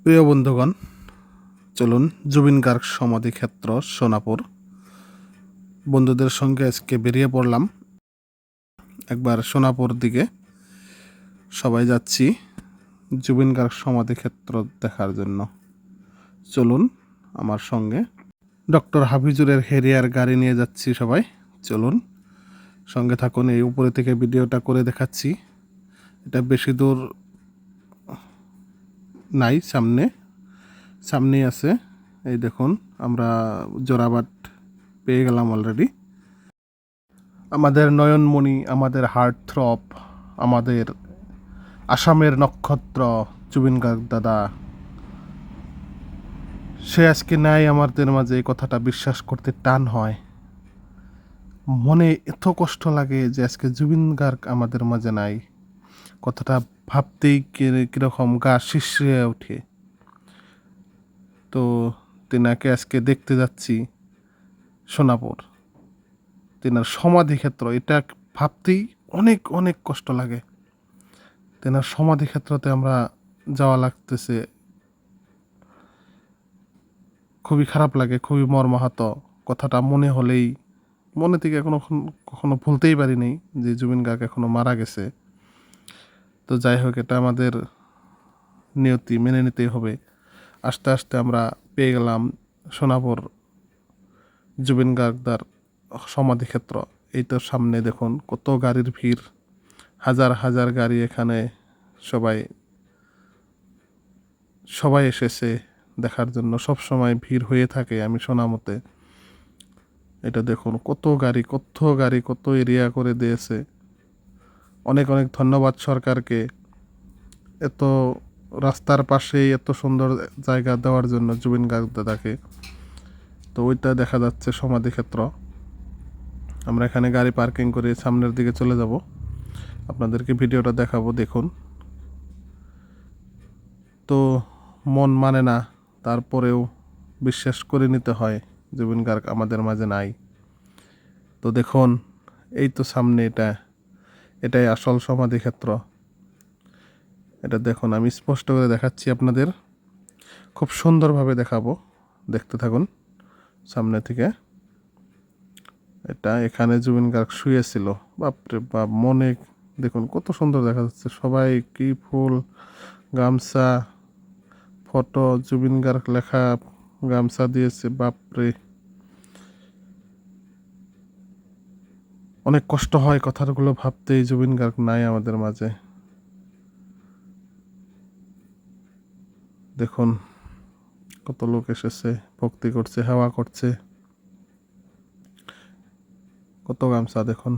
প্রিয় বন্ধুগণ, চলুন জুবিন গার্গ সমাধিক্ষেত্র সোনাপুর বন্ধুদের সঙ্গে আজকে বেরিয়ে পড়লাম একবার সোনাপুর দিকে। সবাই যাচ্ছি জুবিন গার্গ সমাধিক্ষেত্র দেখার জন্য। চলুন আমার সঙ্গে। ডক্টর হাফিজুরের হেরিয়ার গাড়ি নিয়ে যাচ্ছি সবাই। চলুন সঙ্গে থাকুন। এই উপরে থেকে ভিডিওটা করে দেখাচ্ছি। এটা বেশি দূর নাই, সামনেই আছে। এই দেখুন, আমরা জোড়াবাট পেয়ে গেলাম অলরেডি। আমাদের নয়নমণি, আমাদের হার্ট থ্রব, আমাদের আসামের নক্ষত্র জুবিন গার্গ দাদা, সে আজকে নাই আমাদের মাঝে। এই কথাটা বিশ্বাস করতে টান হয়। মনে এত কষ্ট লাগে যে আজকে জুবিন গার্গ আমাদের মাঝে নাই। কথাটা ভাবতেই কীরকম গা শিরশিরে ওঠে। তো তেনাকে আজকে দেখতে যাচ্ছি সোনাপুর, তেনার সমাধিক্ষেত্র। এটা ভাবতেই অনেক অনেক কষ্ট লাগে। তেনার সমাধিক্ষেত্রতে আমরা যাওয়া লাগতেছে, খুবই খারাপ লাগে, খুবই মর্মাহত। কথাটা মনে হলেই মনে থেকে কখনো ভুলতেই পারিনি যে জুবিন গার্গ এখনো মারা গেছে। তো যাই হোক, এটা আমাদের নিয়তি, মেনে নিতেই হবে। আস্তে আস্তে আমরা পেয়ে গেলাম সোনাপুর জুবিন গার্গদার সমাধিক্ষেত্র। এই তো সামনে দেখুন কত গাড়ির ভিড়, হাজার হাজার গাড়ি এখানে। সবাই সবাই এসেছে দেখার জন্য। সব সময় ভিড় হয়ে থাকে আমি শোনা মতে। এটা দেখুন কত গাড়ি, কত এরিয়া করে দিয়েছে। অনেক অনেক ধন্যবাদ সরকারকে এত রাস্তার পাশেই এত সুন্দর জায়গা দেওয়ার জন্য জুবিন গার্গ দাদাকে। তো ওইটা দেখা যাচ্ছে সমাধিক্ষেত্র। আমরা এখানে গাড়ি পার্কিং করে সামনের দিকে চলে যাব, আপনাদেরকে ভিডিওটা দেখাবো। দেখুন, তো মন মানে না, তারপরেও বিশ্বাস করে নিতে হয় জুবিন গার্গ আমাদের মাঝে নাই। তো দেখুন, এই তো সামনে এটাই আসল সমাধিক্ষেত্র। এটা দেখুন, আমি স্পষ্ট করে দেখাচ্ছি আপনাদের, খুব সুন্দরভাবে দেখাবো, দেখতে থাকুন সামনে থেকে। এখানে জুবিন গার্গ শুয়েছিল। বাপরে বাপ, মনে দেখুন কত সুন্দর দেখা যাচ্ছে। সবাই কি ফুল, গামছা, ফটো, জুবিন গার্গ লেখা গামছা দিয়েছে। বাপরে, অনেক কষ্ট হয় কথাগুলো ভাবতেই। জুবিন গার্গ নাই আমাদের মাঝে। দেখুন কত লোক এসেছে, ভক্তি করছে, হাওয়া করছে। কত গামছা দেখুন।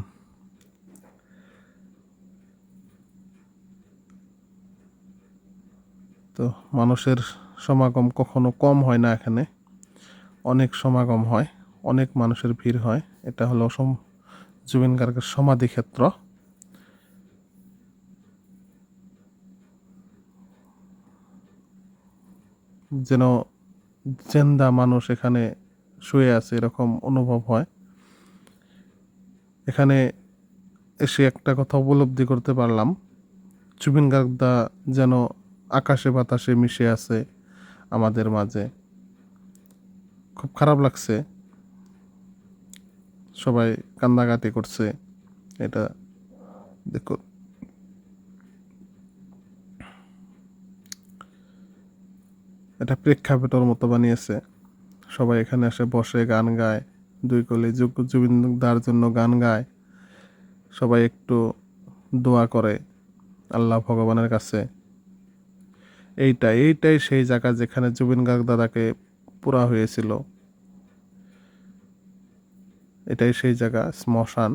তো মানুষের সমাগম কখনো কম হয় না এখানে, অনেক সমাগম হয়, অনেক মানুষের ভিড় হয়। এটা হলো জুবিন গার্গের সমাধিক্ষেত্র। যেন জেন্দা মানুষ এখানে শুয়ে আছে এরকম অনুভব হয়। এখানে এসে একটা কথা উপলব্ধি করতে পারলাম, জুবিন গার্গ দা যেন আকাশে বাতাসে মিশে আছে আমাদের মাঝে। খুব খারাপ লাগছে, সবাই কান্নাকাটি করছে। এটা দেখুন, এটা প্রেক্ষাপটের মতো বানিয়েছে। সবাই এখানে এসে বসে গান গায়, দুই কলি জুবিন দার জন্য গান গায়। সবাই একটু দোয়া করে আল্লাহ ভগবানের কাছে। এইটাই সেই জায়গা যেখানে জুবিন গার্গ দাদাকে পোড়া হয়েছিল। এটাই সেই জায়গা, শ্মশান।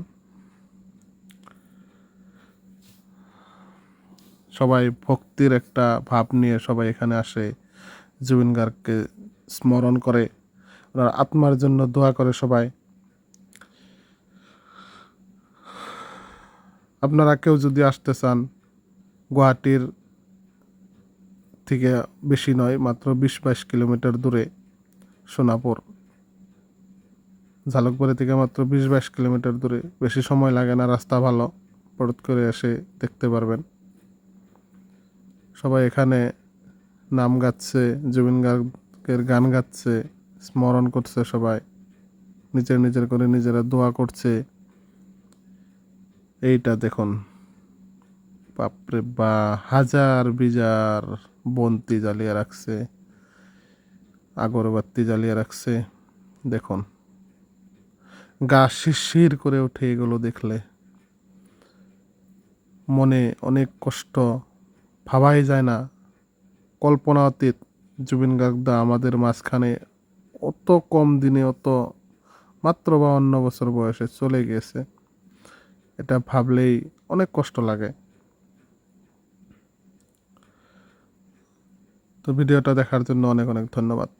সবাই ভক্তির একটা ভাব নিয়ে সবাই এখানে আসে, জুবিন গার্গকে স্মরণ করে, ওনার আত্মার জন্য দোয়া করে সবাই। আপনারা কেউ যদি আসতে চান, গুয়াহাটির থেকে বেশি নয়, মাত্র 20-22 কিলোমিটার দূরে সোনাপুর। ঝালকবাড়ি থেকে মাত্র 20-22 কিলোমিটার দূরে, বেশি সময় লাগে না, রাস্তা ভালো, পড়ত করে এসে দেখতে পারবেন। সবাই এখানে নাম গাচ্ছে, জুবিন গার্গের গান গাচ্ছে, স্মরণ করছে সবাই, নিজের নিজের করে নিজেরা দোয়া করছে। এইটা দেখুন, বাপরে বা, হাজার বিজার বন্তি জ্বালিয়ে রাখছে, আগরবাতি জ্বালিয়ে রাখছে। দেখুন, গা শিরশির করে ওঠে এগুলো দেখলে, মনে অনেক কষ্ট, ভাবাই যায় না, কল্পনা অতীত। জুবিন গার্গদা আমাদের মাঝখানে অত কম দিনে, মাত্র 52 বছর বয়সে চলে গিয়েছে। এটা ভাবলেই অনেক কষ্ট লাগে। তো ভিডিওটা দেখার জন্য অনেক অনেক ধন্যবাদ।